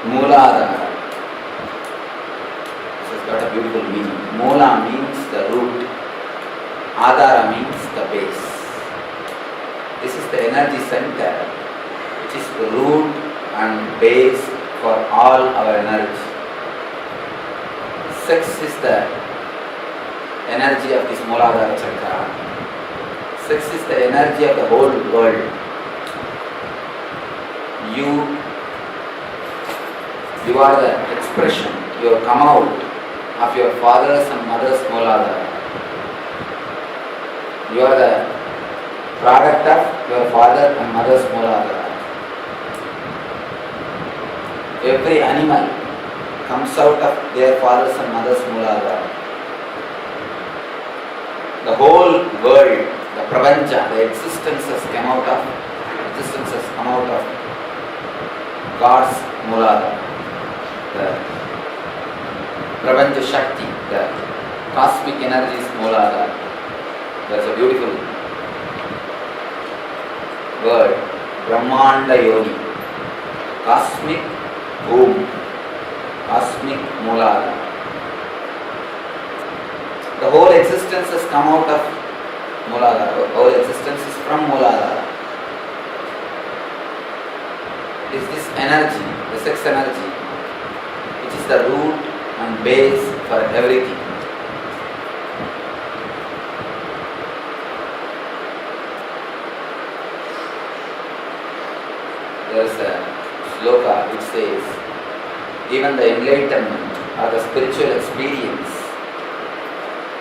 Mooladhara. This has got a beautiful meaning. Moola means the root. Adhara means the base. This is the energy center, which is the root and base for all our energy. Sex is the energy of this Mooladhara chakra. Sex is the energy of the whole world. You are the expression, you have come out of your father's and mother's Mooladhara. You are the product of your father and mother's Mooladhara. Every animal comes out of their father's and mother's Mooladhara. The whole world, the Prapancha, the existence has come out of God's Mooladhara. The Prapancha Shakti, the cosmic energy's Mooladhara. That's a beautiful word. Brahmanda Yoni. Cosmic womb. Cosmic Mooladhara. The whole existence has come out of Mooladhara. The whole existence is from Mooladhara. It is this energy, the sex energy, which is the root and base for everything. There is a sloka which says, even the enlightenment or the spiritual experience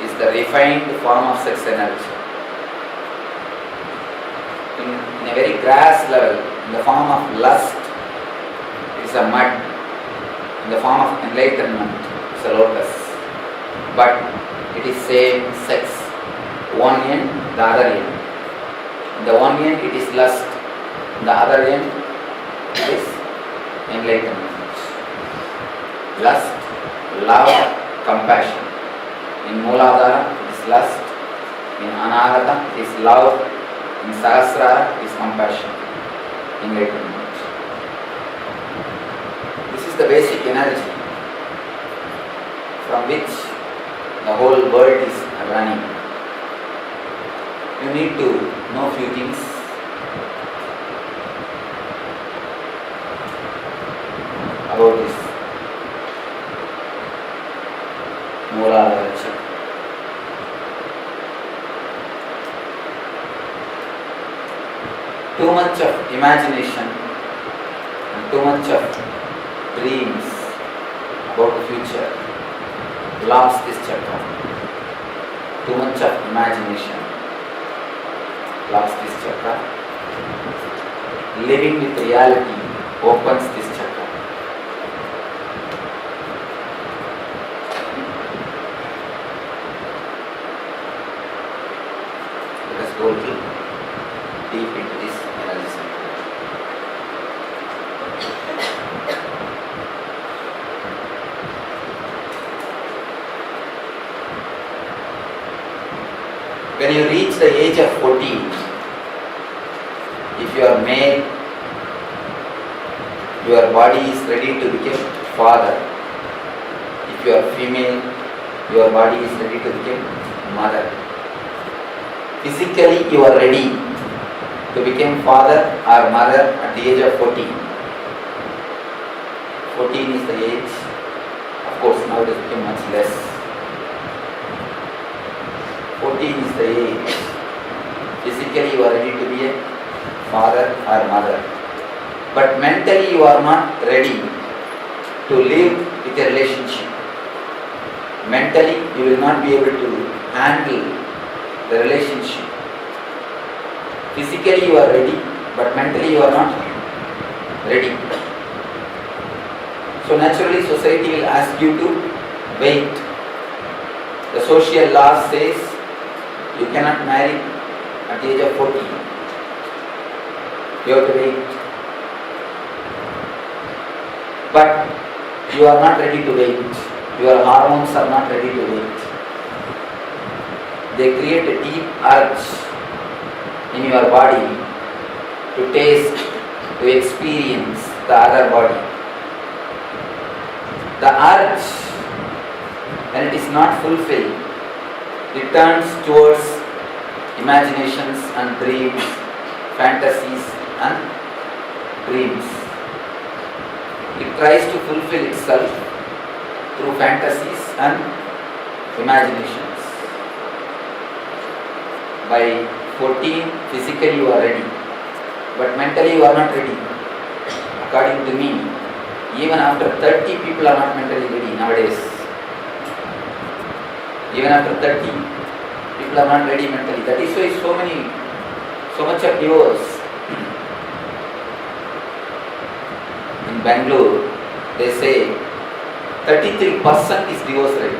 is the refined form of sex energy. In a very grass level, in the form of lust, it is a mud. In the form of enlightenment, it is a lotus. But it is same sex. One end, the other end. In the one end, it is lust. In the other end, it is enlightenment. Lust, love, compassion. In Mooladhara, it is lust. In Anahata, it is love. In Sahasrara, it is compassion, enlightenment. This is the basic energy from which the whole world is running. You need to know few things about this Mooladhara chakra. Too much of imagination and too much of dreams about the future blocks this chakra. Too much of imagination blocks this chakra. Living with reality opens this chakra. Let us go deep into this energy center. When you reach the age of 14, if you are male, your body is ready to become father. If you are female, your body is ready to become mother. Physically, you are ready to become father or mother at the age of 14. 14 is the age. Of course, now it has become much less. 14 is the age. Physically, you are ready to be a father or mother. But mentally, you are not ready to live with a relationship. Mentally, you will not be able to handle the relationship. Physically, you are ready, but mentally, you are not ready. So, naturally, society will ask you to wait. The social law says you cannot marry at the age of 14. You have to wait. But you are not ready to wait. Your hormones are not ready to wait. They create a deep urge in your body to taste, to experience the other body. The urge, when it is not fulfilled, it turns towards imaginations and dreams, fantasies and dreams. It tries to fulfill itself through fantasies and imaginations. By 14, physically you are ready, but mentally you are not ready. According to me, even after 30, people are not mentally ready nowadays. Even after 30, people are not ready mentally. That is why so much of divorce. In Bangalore, they say 33% is divorce rate.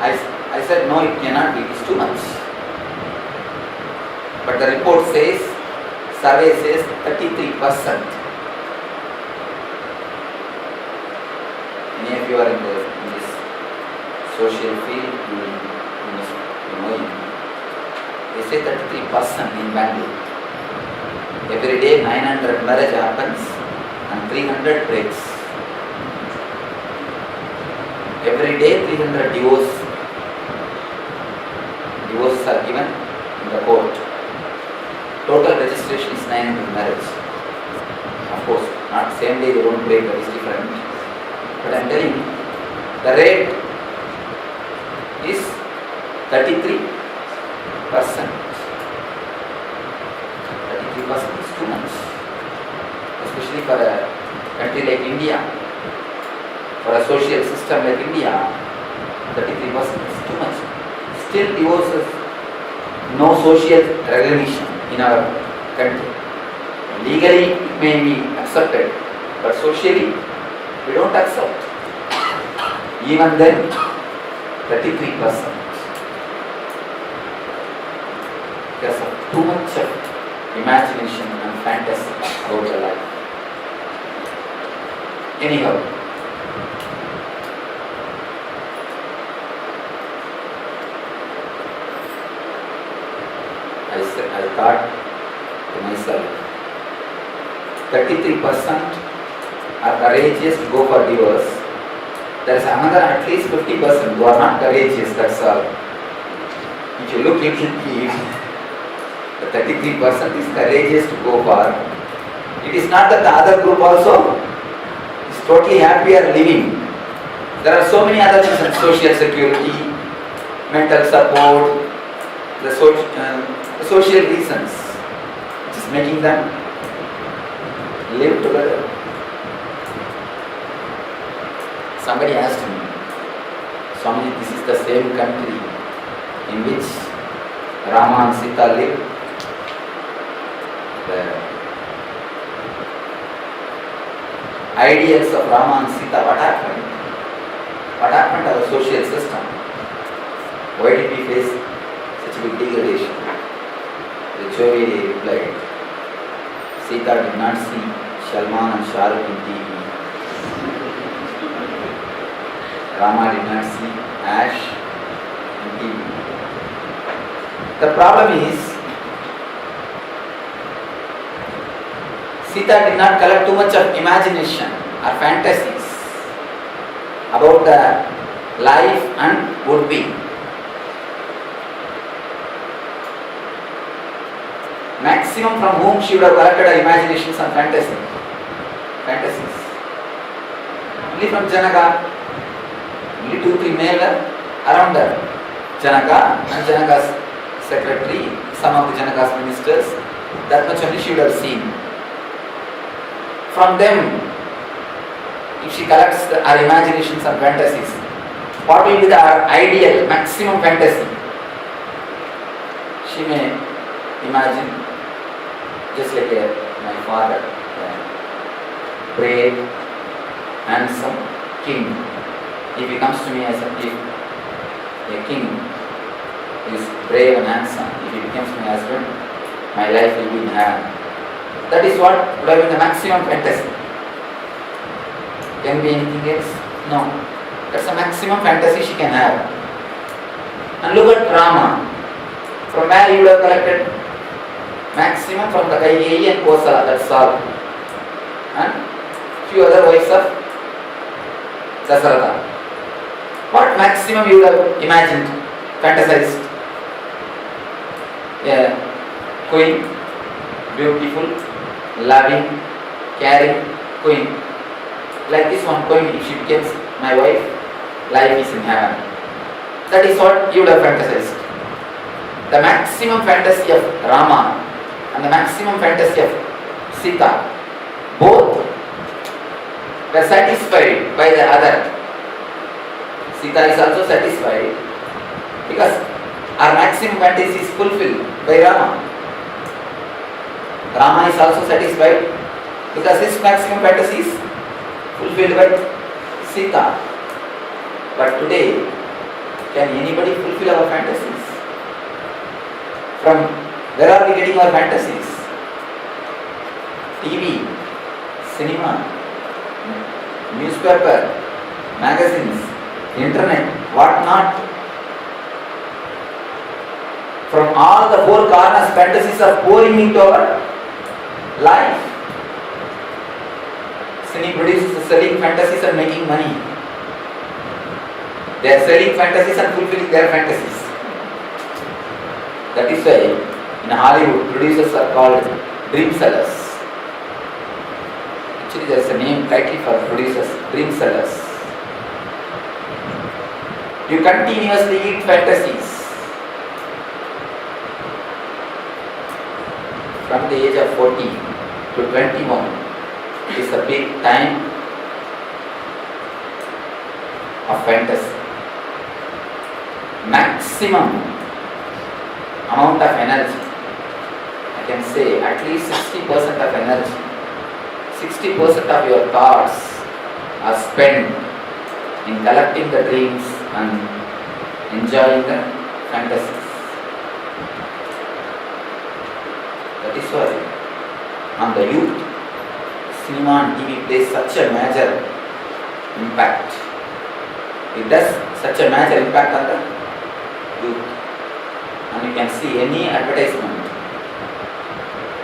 I said no, it cannot be, it is too much. But the report says, survey says 33%. Many of you are in this social field, you know it. They say 33% in Bangalore. Every day 900 marriage happens and 300 breaks. Every day 300 divorces are given in the court. Total registration is 900 marriage. Of course, not same day they don't break, that is different. But I am telling you, the rate is 33%. 33% is too much. Especially for a country like India, for a social system like India, 33% is too much. Still divorces, no social recognition in our country. Legally it may be accepted, but socially we don't accept. Even then, 33%. Because of too much of imagination and fantasy about the life. Anyhow, I thought to myself, 33% are courageous to go for divorce. There is another at least 50% who are not courageous, that's all. If you look little deep, the 33% is courageous to go for. It is not that the other group also is totally happy or living. There are so many other things, social security, mental support, the social reasons, which is making them live together. Somebody asked me, Swami, this is the same country in which Rama and Sita lived. The ideals of Rama and Sita, what happened? What happened to our social system? Why did we face such a big degradation? The Choveri replied, Sita did not see Salman and Shah Rukh in TV. Rama did not see Ash in TV. The problem is, Sita did not collect too much of imagination or fantasies about the life and would-be. Maximum from whom she would have collected her imaginations and fantasies. Only from Janaka, only 2-3 male around her. Janaka and Janaka's secretary, some of the Janaka's ministers, that much only she would have seen. From them, if she collects her imaginations and fantasies, what will be her ideal, maximum fantasy? She may imagine just like my father, brave, handsome king. If he comes to me as a king is brave and handsome, if he becomes my husband, my life will be in heaven. That is what would have been the maximum fantasy. Can be anything else? No. That's the maximum fantasy she can have. And look at Rama. From where he would have collected? Maximum from the Kaigeyi and Kosala, that's all. And few other wives of Dasarata. What maximum you would have imagined, fantasized? A queen, beautiful, loving, caring queen. Like this one queen, if she becomes my wife, life is in heaven. That is what you would have fantasized. The maximum fantasy of Rama and the maximum fantasy of Sita, both were satisfied by the other. Sita is also satisfied because our maximum fantasy is fulfilled by Rama. Rama is also satisfied because his maximum fantasy is fulfilled by Sita. But today, can anybody fulfill our fantasies? From where are we getting our fantasies? TV, cinema, newspaper, magazines, internet, what not? From all the four corners, fantasies are pouring into our life. Cine producers are selling fantasies and making money. They are selling fantasies and fulfilling their fantasies. That is why in Hollywood, producers are called dream sellers. Actually, there is a name title for producers, dream sellers. You continuously eat fantasies. From the age of 14 to 21 is a big time of fantasy. Maximum amount of energy, I can say at least 60% of energy, 60% of your thoughts are spent in collecting the dreams and enjoying the fantasies. That is why on the youth, cinema and TV plays such a major impact. It does such a major impact on the youth. And you can see any advertisement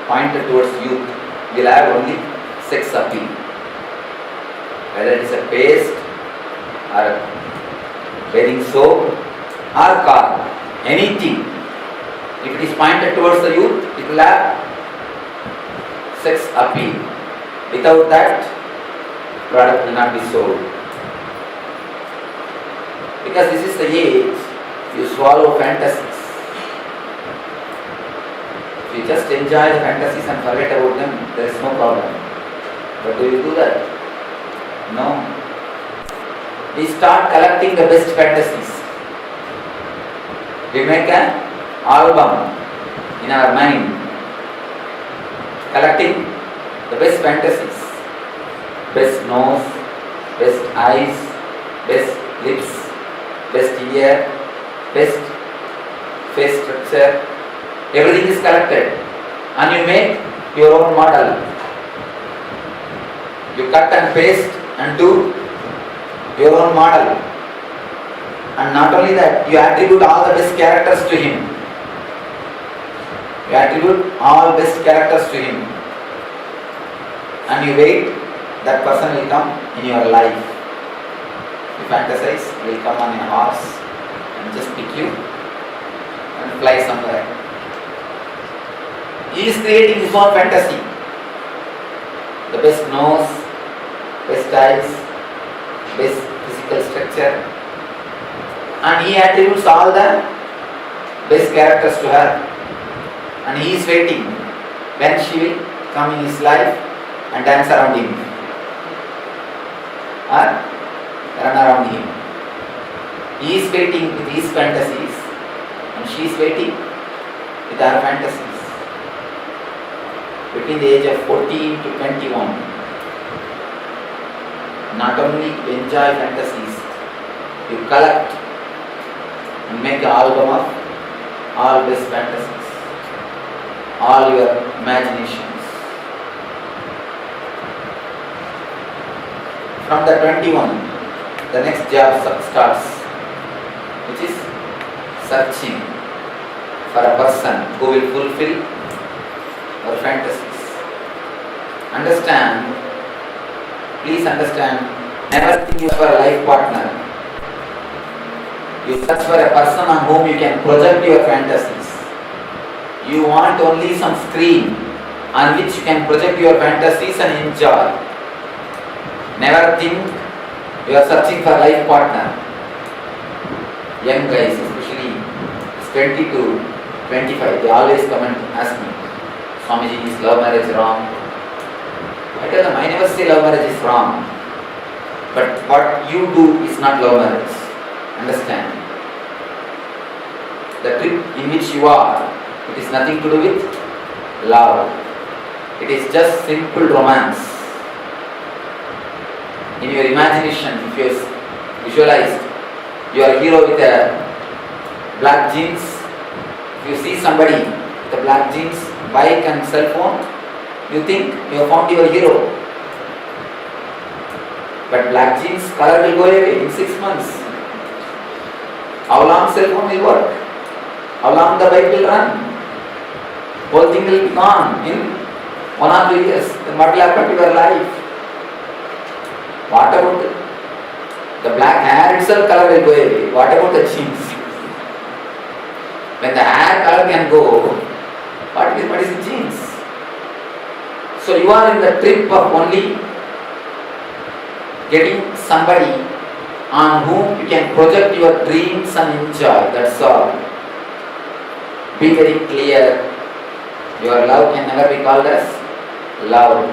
pointed towards youth will have only sex appeal. Whether it is a paste or a wearing soap or car, anything. If it is pointed towards the youth, it will have sex appeal. Without that, product will not be sold. Because this is the age you swallow fantasies. If you just enjoy the fantasies and forget about them, there is no problem. But do you do that? No. We start collecting the best fantasies. We make an album in our mind, collecting the best fantasies. Best nose, best eyes, best lips, best ear, best face structure. Everything is collected and you make your own model. You cut and paste and do your own model. And not only that, you attribute all the best characters to him. You attribute all best characters to him. And you wait, that person will come in your life. You fantasize, he will come on a horse and just pick you and fly somewhere. He is creating his own fantasy. The best nose, best eyes, best physical structure. And he attributes all the best characters to her. And he is waiting when she will come in his life and dance around him. Or run around him. He is waiting with his fantasies and she is waiting with her fantasies. Between the age of 14 to 21, not only to enjoy fantasies, you collect and make an album of all best fantasies, all your imaginations. From the 21, the next job starts, which is searching for a person who will fulfill our fantasies. Understand, please understand Never think you are a life partner. You search for a person on whom you can project your fantasies. You want only some screen on which you can project your fantasies and enjoy. Never think you are searching for a life partner. Young guys, especially 20 to 25, they always come and ask me, Swamiji, is love marriage wrong? I tell them, I never say love marriage is wrong. But what you do is not love marriage. Understand? The trip in which you are, it is nothing to do with love. It is just simple romance. In your imagination, if you visualize your hero with a black jeans, if you see somebody with a black jeans, bike and cell phone, you think you have found your hero. But black jeans color will go away in 6 months. How long cell phone will work? How long the bike will run? Whole thing will be gone in 1 or 2 years. Then what will happen to your life? What about the black hair itself color will go away? What about the jeans? When the hair color can go, what is the jeans? So you are in the trip of only getting somebody on whom you can project your dreams and enjoy. That's all. Be very clear. Your love can never be called as love.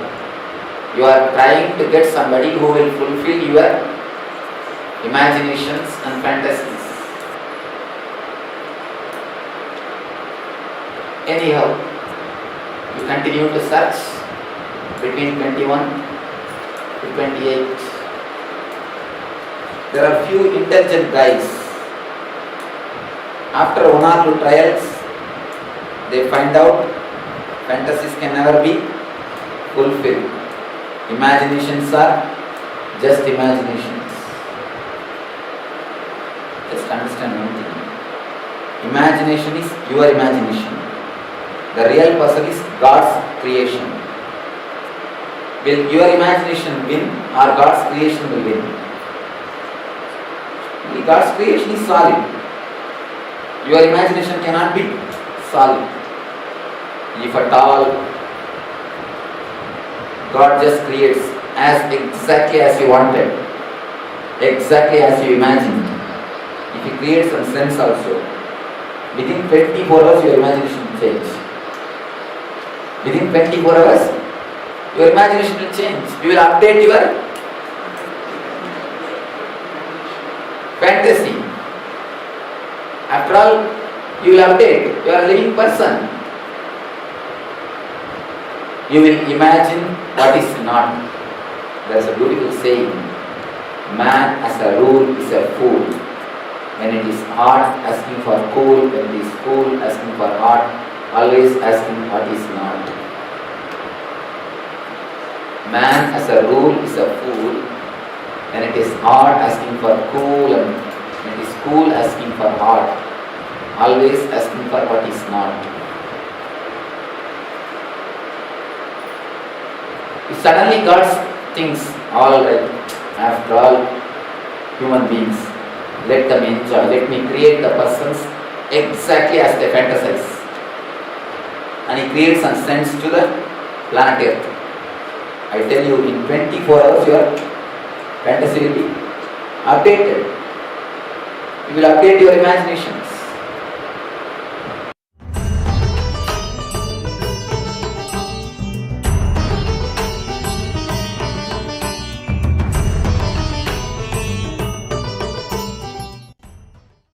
You are trying to get somebody who will fulfill your imaginations and fantasies. Anyhow, you continue to search between 21 to 28. There are few intelligent guys. After 1 or 2 trials, they find out fantasies can never be fulfilled. Imaginations are just imaginations. Just understand one thing. Imagination is your imagination. The real person is God's creation. Will your imagination win or God's creation will win? God's creation is solid. Your imagination cannot be solid. If at all God just creates as exactly as you wanted, exactly as you imagined. If He creates some sense also, within 24 hours your imagination will change. Within 24 hours your imagination will change. You will update your fantasy. After all, you will update. You are a living person. You will imagine what is not. There is a beautiful saying, man as a rule is a fool. When it is hot, asking for cool. When it is cool, asking for hot. Always asking what is not. Man as a rule is a fool. When it is hot, asking for cool, and when it is cool, asking for hot. Always asking for what is not. If suddenly God thinks, all right, after all, human beings, let them enjoy, let me create the persons exactly as they fantasize. And He creates some sense to the planet Earth. I tell you, in 24 hours your fantasy will be updated. You will update your imaginations.